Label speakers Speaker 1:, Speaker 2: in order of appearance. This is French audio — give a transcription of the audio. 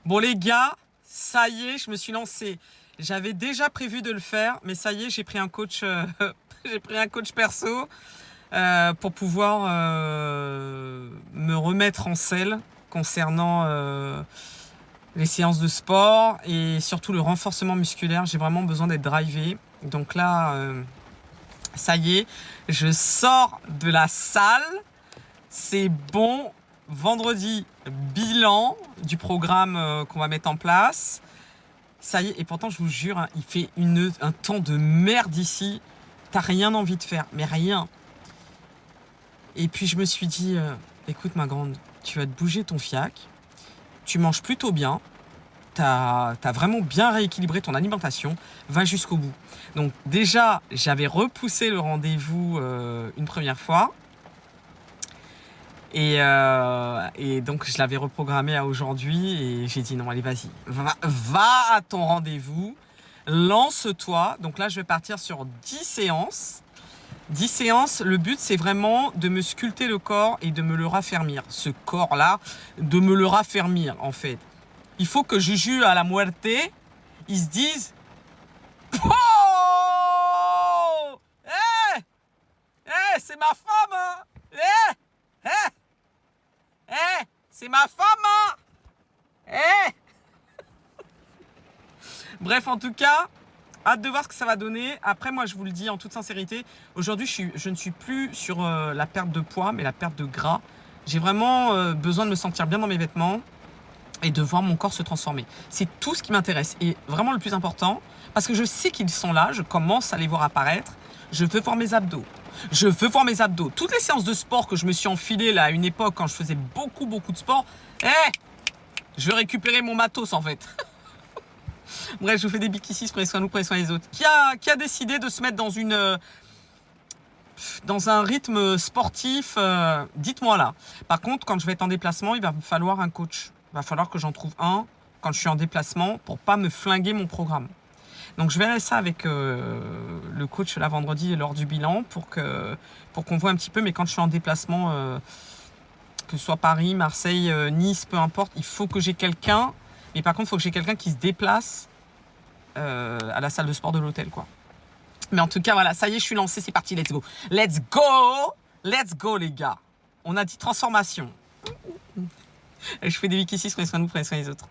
Speaker 1: Bon les gars, ça y est, je me suis lancée. J'avais déjà prévu de le faire, mais ça y est, j'ai pris un coach, j'ai pris un coach perso pour pouvoir me remettre en selle concernant les séances de sport et surtout le renforcement musculaire. J'ai vraiment besoin d'être drivé. Donc là, ça y est, je sors de la salle. C'est bon. Vendredi, bilan du programme qu'on va mettre en place. Ça y est, et pourtant, je vous jure, hein, il fait un temps de merde ici. T'as rien envie de faire, mais rien. Et puis, je me suis dit, écoute, ma grande, tu vas te bouger ton fiac. Tu manges plutôt bien. T'as vraiment bien rééquilibré ton alimentation. Va jusqu'au bout. Donc, déjà, j'avais repoussé le rendez-vous une première fois. Et donc, je l'avais reprogrammé à aujourd'hui et j'ai dit non, allez, vas-y, va à ton rendez-vous, lance-toi. Donc là, je vais partir sur 10 séances. 10 séances, le but, c'est vraiment de me sculpter le corps et de me le raffermir. Ce corps-là, de me le raffermir, en fait. Il faut que Juju à la muerte, ils se disent « Oh, eh, eh, c'est ma femme, hein, eh, eh. Eh, c'est ma femme, hein. Eh. Bref, en tout cas, hâte de voir ce que ça va donner. Après, moi, je vous le dis en toute sincérité, aujourd'hui, je ne suis plus sur la perte de poids, mais la perte de gras. J'ai vraiment besoin de me sentir bien dans mes vêtements et de voir mon corps se transformer. C'est tout ce qui m'intéresse. Et vraiment le plus important, parce que je sais qu'ils sont là, je commence à les voir apparaître, je veux voir mes abdos. Je veux voir mes abdos. Toutes les séances de sport que je me suis enfilées là à une époque quand je faisais beaucoup de sport, je vais récupérer mon matos en fait. Bref, je vous fais des bics ici, prenez soin de nous, prenez soin des autres. Qui a décidé de se mettre dans un rythme sportif, dites-moi là. Par contre, quand je vais être en déplacement, il va me falloir un coach. Il va falloir que j'en trouve un quand je suis en déplacement pour pas me flinguer mon programme. Donc je verrai ça avec le coach là vendredi lors du bilan pour qu'on voit un petit peu. Mais quand je suis en déplacement, que ce soit Paris, Marseille, Nice, peu importe, il faut que j'ai quelqu'un. Mais par contre, il faut que j'ai quelqu'un qui se déplace à la salle de sport de l'hôtel, quoi. Mais en tout cas, voilà, ça y est, je suis lancée, c'est parti, let's go. Let's go. Let's go, les gars. On a dit transformation. Et je fais des wikis, prenez soin de nous, prenez soin des autres.